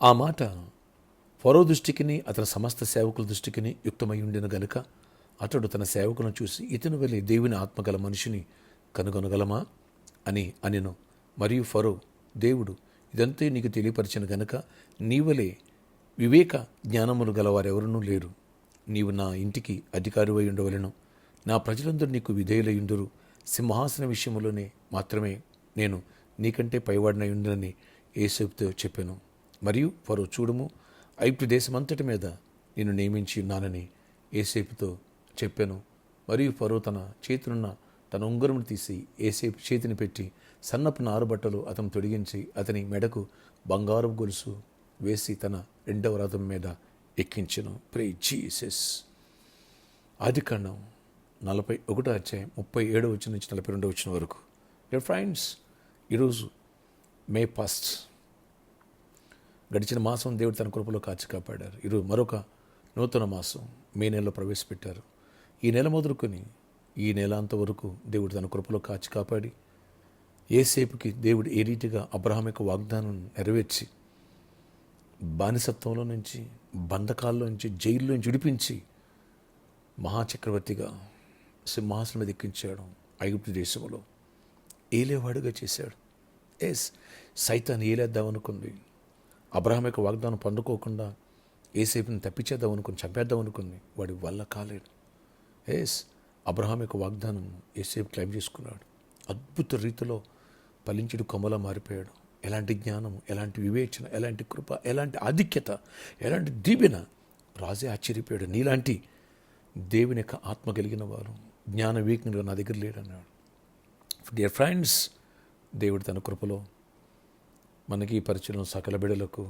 ఆ మాట ఫరో దృష్టికిని అతని సమస్త సేవకుల దృష్టికిని యుక్తమై ఉండిన గనుక అతడు తన సేవకులను చూసి ఇతను వెళ్ళి దేవుని ఆత్మగల మనిషిని కనుగొనగలమా అని అనెను. మరియు ఫరో, దేవుడు ఇదంతా నీకు తెలియపరిచిన గనుక నీవలే వివేక జ్ఞానములు గలవారెవరూ లేరు. నీవు నా ఇంటికి అధికారివై ఉండవలెను. నా ప్రజలందరూ నీకు విధేయులయుందురు. సింహాసన విషయంలోనే మాత్రమే నేను నీకంటే పైవాడినై ఉండునని యోసేపుతో చెప్పాను. మరియు ఫరో, చూడుము, ఐగుప్తు దేశమంతటి మీద నేను నియమించి ఉన్నానని యోసేపుతో చెప్పాను. మరియు ఫరో తన చేతినున్న తన ఉంగరమును తీసి యోసేపు చేతిని పెట్టి సన్నపు నారుబట్టలు అతను తొడిగించి అతని మెడకు బంగారు గొలుసు వేసి తన రెండవ రథం మీద ఎక్కించెను. Praise Jesus. ఆదికాండం 41:37 నుంచి 42 వరకు. డియర్ ఫ్రెండ్స్, ఈరోజు మే 1 గడిచిన మాసం దేవుడు తన కృపలో కాచి కాపాడారు. ఈరోజు మరొక నూతన మాసం మే నెలలో ప్రవేశపెట్టారు. ఈ నెల మొదలుకొని ఈ నెల అంతవరకు దేవుడు తన కృపలో కాచి కాపాడి యోసేపుకి దేవుడు ఏ రీతిగా అబ్రహాం యొక్క వాగ్దానం నెరవేర్చి బానిసత్వంలో నుంచి, బంధకాల్లో నుంచి, జైల్లో నుంచి విడిపించి మహాచక్రవర్తిగా సింహాసనం మీద ఎక్కించాడు. ఐగుప్తు దేశంలో ఏలేవాడుగా చేశాడు. సైతాన్ ఏలేద్దామనుకుంది. అబ్రహాం యొక్క వాగ్దానం పొందుకోకుండా యోసేపుని తప్పించేద్దామనుకుని, చంపేద్దామనుకుంది. వాడి వల్ల కాలేదు. అబ్రహాం యొక్క వాగ్దానం యోసేపు క్లైమ్ చేసుకున్నాడు. అద్భుత రీతిలో ఫలించుడు కొమ్మలా మారిపోయాడు. ఎలాంటి జ్ఞానము, ఎలాంటి వివేచన, ఎలాంటి కృప, ఎలాంటి ఆధిక్యత, ఎలాంటి దీవెన. రాజే ఆశ్చర్యపోయాడు. నీలాంటి దేవుని యొక్క ఆత్మ కలిగిన వారు, జ్ఞాన వివేకనులు నా దగ్గర లేడన్నాడు. డియర్ ఫ్రెండ్స్, దేవుడు తన కృపలో మనకి పరిచయం సకల బిడలకు,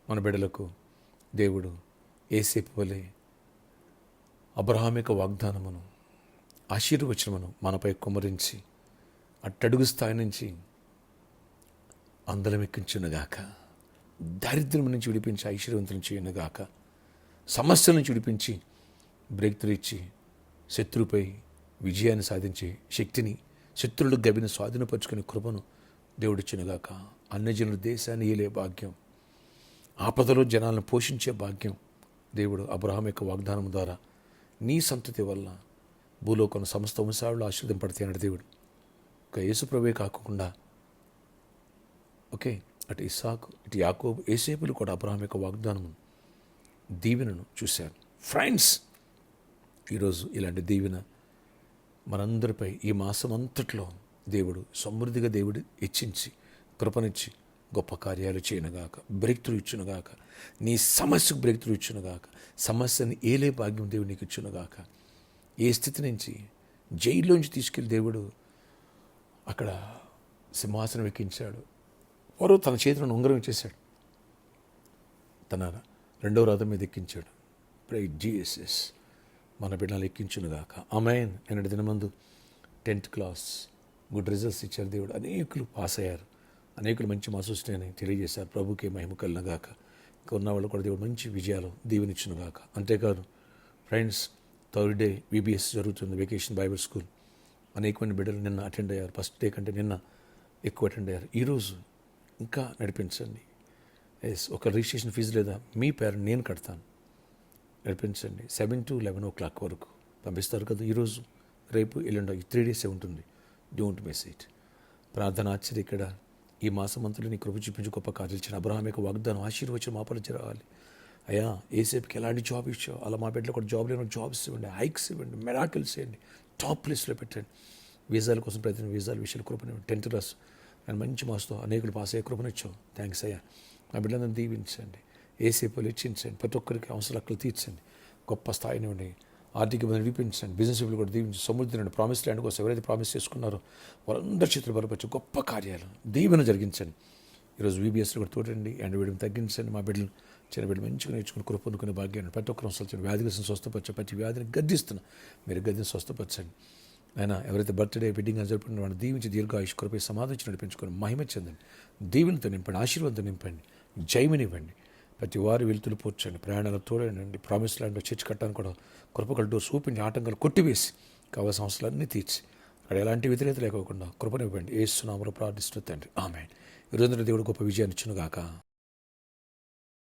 మన బిడలకు దేవుడు యోసేపు వలె అబ్రహాం యొక్క వాగ్దానమును, ఆశీర్వచనమును మనపై కుమ్మరించి అట్టడుగు స్థాయి నుంచి అందలం ఎక్కించునుగాక, దారిద్ర్యం నుంచి విడిపించి ఐశ్వర్యవంతులు చేయనుగాక, సమస్యల నుంచి విడిపించి బ్రేక్ త్రూ ఇచ్చి శత్రువుపై విజయాన్ని సాధించే శక్తిని, శత్రువులు గబిని స్వాధీనపరుచుకునే కృపను దేవుడిచ్చినగాక. అన్యజనుల దేశాన్ని ఏలే భాగ్యం, ఆపదలో జనాలను పోషించే భాగ్యం దేవుడు అబ్రహాం యొక్క వాగ్దానం ద్వారా నీ సంతతి వల్ల భూలోకం సమస్త వంశాలు ఆశీర్వదింపడతాయి అన్నాడు దేవుడు. ఒక యేసుప్రభువే కాకుండా అటు ఇస్సాకు, ఇటు యాకోబు, యోసేపులు కూడా అబ్రహాం యొక్క వాగ్దానం దీవెనను చూశారు. ఫ్రెండ్స్, ఈరోజు ఇలాంటి దీవెన మనందరిపై ఈ మాసం అంతట్లో దేవుడు సమృద్ధిగా దేవుడు ఇచ్చించి కృపనిచ్చి గొప్ప కార్యాలు చేయనుగాక, బ్రేక్ త్రూ ఇచ్చునుగాక, నీ సమస్యకు బ్రేక్ త్రూ ఇచ్చునుగాక, సమస్యని ఏలే భాగ్యం దేవుడు నీకు ఇచ్చునుగాక. ఏ స్థితి నుంచి, జైల్లోంచి తీసుకెళ్ళి దేవుడు అక్కడ సింహాసనం ఎక్కించాడు. వారు తన చేతిలో ఉంగరం ఇచ్చేశాడు, తన రెండవ రథం మీద ఎక్కించాడు. Praise Jesus. మన బిడ్డలు ఎక్కించునుగాక. ఆమేన్. నిన్నటి దినమందు 10th క్లాస్ గుడ్ రిజల్ట్స్ ఇచ్చారు దేవుడు. అనేకులు పాస్ అయ్యారు, అనేకులు మంచి మార్క్స్ అని తెలియజేశారు. ప్రభుకే మహిమ కలుగునుగాక. ఇంకా ఉన్న వాళ్ళు కూడా దేవుడు మంచి విజయాలు దీవెనిచ్చునుగాక. అంతేకాదు ఫ్రెండ్స్, థర్డ్ డే VBS జరుగుతుంది, వెకేషన్ బైబిల్ స్కూల్. అనేక మంది బిడ్డలు నిన్న అటెండ్ అయ్యారు. ఫస్ట్ డే కంటే నిన్న ఎక్కువ అటెండ్ అయ్యారు. ఈరోజు ఇంకా నడిపించండి. ఒక రిజిస్ట్రేషన్ ఫీజు లేదా మీ పేరెంట్ నేను కడతాను, నడిపించండి. 7 to 11 o'clock వరకు పంపిస్తారు కదా. ఈరోజు, రేపు, ఎల్లుండి 3 days ఉంటుంది. Don't miss it. ప్రార్థన ఆశ్చర్య ఇక్కడ ఈ మాసం అంతలో నీ కృప చూపించి గొప్ప కార్యాలు ఇచ్చిన అబ్రహాం యొక్క వాగ్దానం ఆశీర్వచనం మా పరిచయం రావాలి. అయ్యా, ఏసేపుకి ఎలాంటి జాబ్ ఇచ్చావు అలా మా బిడ్డలో కూడా జాబ్ లేని జాబ్స్ ఇవ్వండి, హైక్స్ ఇవ్వండి, మెరాకిల్స్ ఇవ్వండి, టాప్ ప్లేస్లో పెట్టండి. వీసాల కోసం ప్రతి వీసాల విషయాలు కృపనివ్వండి. 10th క్లాస్ నేను మంచి మాస్తో అనేకులు పాస్ అయ్యే కృపనిచ్చావు. థ్యాంక్స్ అయ్యా. మా బిడ్డలను దీవించండి, ఏసేపులు ఇచ్చించండి, ప్రతి ఒక్కరికి అవసరాలు తీర్చండి, గొప్ప స్థాయిని ఉండి ఆర్థిక ఇబ్బంది విడిపించండి, బిజినెస్ పీపుల్ కూడా దీవించి సమృద్ధి నుండి ప్రామిస్ ల్యాండ్ కోసం ఎవరైతే ప్రామిస్ చేసుకున్నారో వాళ్ళందరి చేతులు బలపరిచి గొప్ప కార్యాలు దీవెన జరిగించండి. ఈరోజు VBSలో కూడా తోడండి, అండ్ వీడిని తగ్గించండి. మా బిడ్డలు, చిన్న బిడ్డలు మంచిగా నేర్చుకుని కృప పొందుకునే భాగ్యాన్ని ప్రతి ఒక్కరు వస్తుంది. వ్యాధిగ్రస్తులను స్వస్థపరచండి, ప్రతి వ్యాధిని గద్దిస్తున్నా మీరు గద్దిని స్వస్థపరచండి. అయినా ఎవరైతే బర్త్డే వెడ్డింగ్ అని జరుపుకున్న వాళ్ళని దీవించి దీర్ఘాయుష్ కృపై సమాధించి నడిపించుకొని మహిమ చెందండి, దీవెనతో నింపండి, ఆశీర్వాదంతో నింపండి, జయమనివ్వండి. ప్రతి వారు వెలుతులు పోర్చండి, ప్రయాణాలు తోడండి. ప్రామిస్ ల్యాండ్లో చర్చ్ కట్టడానికి కూడా కృపకల డోర్స్ ఓపెన్, ఆటంకాలు కొట్టివేసి కావాల్సిన అవసరాలన్నీ తీర్చి అక్కడ ఎలాంటి వ్యతిరేకత లేకోకుండా కృపనివ్వండి. యేసు నామములో ప్రార్థిస్తున్న తండ్రి, ఆమేన్. ఈరోజు దేవుడు గొప్ప విజయాన్ని ఇచ్చునుగాక.